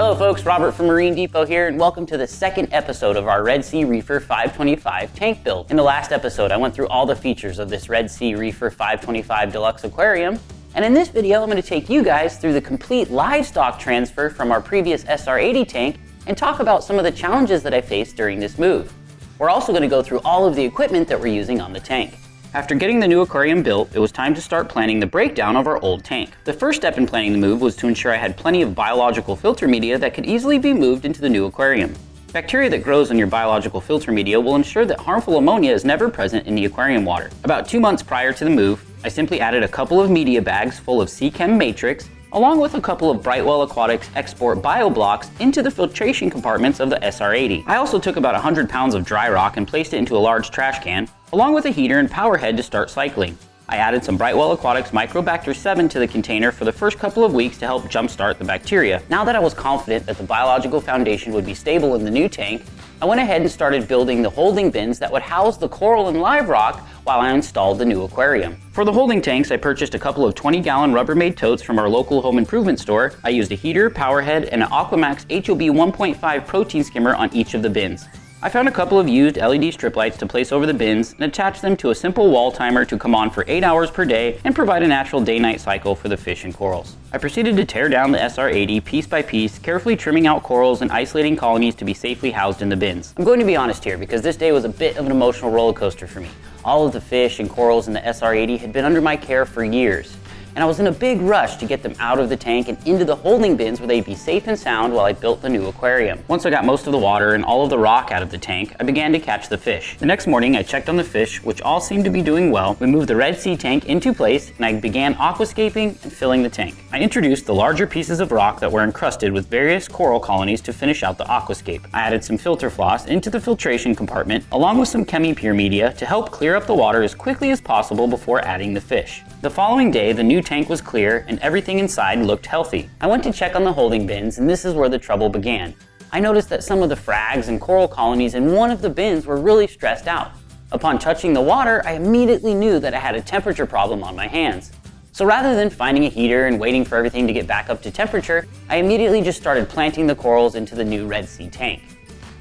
Hello folks, Robert from Marine Depot here, and welcome to the second episode of our Red Sea Reefer 525 tank build. In the last episode, I went through all the features of this Red Sea Reefer 525 Deluxe aquarium, and in this video, I'm going to take you guys through the complete livestock transfer from our previous SR80 tank and talk about some of the challenges that I faced during this move. We're also going to go through all of the equipment that we're using on the tank. After getting the new aquarium built, it was time to start planning the breakdown of our old tank. The first step in planning the move was to ensure I had plenty of biological filter media that could easily be moved into the new aquarium. Bacteria that grows on your biological filter media will ensure that harmful ammonia is never present in the aquarium water. About 2 months prior to the move, I simply added a couple of media bags full of Chem Matrix, along with a couple of Brightwell Aquatics Export Bio Blocks into the filtration compartments of the SR80. I also took about 100 pounds of dry rock and placed it into a large trash can, along with a heater and power head to start cycling. I added some Brightwell Aquatics Microbacter 7 to the container for the first couple of weeks to help jumpstart the bacteria. Now that I was confident that the biological foundation would be stable in the new tank, I went ahead and started building the holding bins that would house the coral and live rock while I installed the new aquarium. For the holding tanks, I purchased a couple of 20-gallon Rubbermaid totes from our local home improvement store. I used a heater, power head, and an Aquamax HOB 1.5 protein skimmer on each of the bins. I found a couple of used LED strip lights to place over the bins and attach them to a simple wall timer to come on for 8 hours per day and provide a natural day-night cycle for the fish and corals. I proceeded to tear down the SR80 piece by piece, carefully trimming out corals and isolating colonies to be safely housed in the bins. I'm going to be honest here because this day was a bit of an emotional roller coaster for me. All of the fish and corals in the SR80 had been under my care for years, and I was in a big rush to get them out of the tank and into the holding bins where they'd be safe and sound while I built the new aquarium. Once I got most of the water and all of the rock out of the tank, I began to catch the fish. The next morning, I checked on the fish, which all seemed to be doing well. We moved the Red Sea tank into place, and I began aquascaping and filling the tank. I introduced the larger pieces of rock that were encrusted with various coral colonies to finish out the aquascape. I added some filter floss into the filtration compartment, along with some chemi-pure media to help clear up the water as quickly as possible before adding the fish. The following day, the new tank was clear and everything inside looked healthy. I went to check on the holding bins, and this is where the trouble began. I noticed that some of the frags and coral colonies in one of the bins were really stressed out. Upon touching the water, I immediately knew that I had a temperature problem on my hands. So rather than finding a heater and waiting for everything to get back up to temperature, I immediately just started planting the corals into the new Red Sea tank.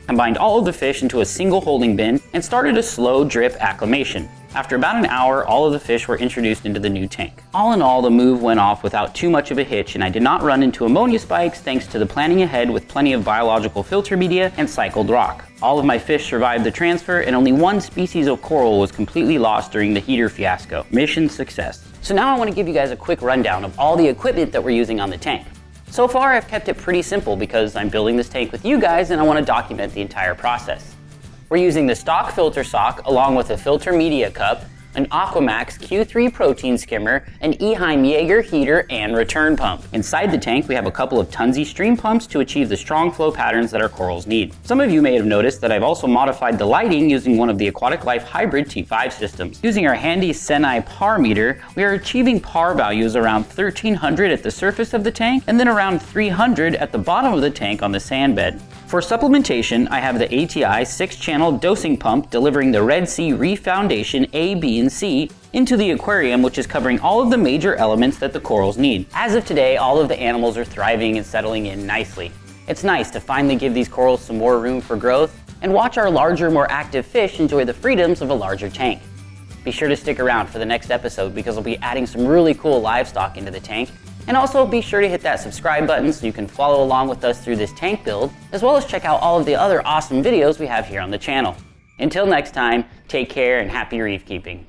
Combined all of the fish into a single holding bin and started a slow drip acclimation. After about an hour, all of the fish were introduced into the new tank. All in all, the move went off without too much of a hitch, and I did not run into ammonia spikes thanks to the planning ahead with plenty of biological filter media and cycled rock. All of my fish survived the transfer, and only one species of coral was completely lost during the heater fiasco. Mission success. So now I want to give you guys a quick rundown of all the equipment that we're using on the tank. So far, I've kept it pretty simple because I'm building this tank with you guys and I want to document the entire process. We're using the stock filter sock along with a filter media cup, an Aquamax Q3 protein skimmer, an Eheim Jaeger heater, and return pump. Inside the tank, we have a couple of Tunzi stream pumps to achieve the strong flow patterns that our corals need. Some of you may have noticed that I've also modified the lighting using one of the Aquatic Life Hybrid T5 systems. Using our handy Senai PAR meter, we are achieving PAR values around 1300 at the surface of the tank and then around 300 at the bottom of the tank on the sand bed. For supplementation, I have the ATI 6-channel dosing pump delivering the Red Sea Reef Foundation A, B, and C into the aquarium, which is covering all of the major elements that the corals need. As of today, all of the animals are thriving and settling in nicely. It's nice to finally give these corals some more room for growth and watch our larger, more active fish enjoy the freedoms of a larger tank. Be sure to stick around for the next episode because I'll be adding some really cool livestock into the tank. And also be sure to hit that subscribe button so you can follow along with us through this tank build, as well as check out all of the other awesome videos we have here on the channel. Until next time, take care and happy reef keeping.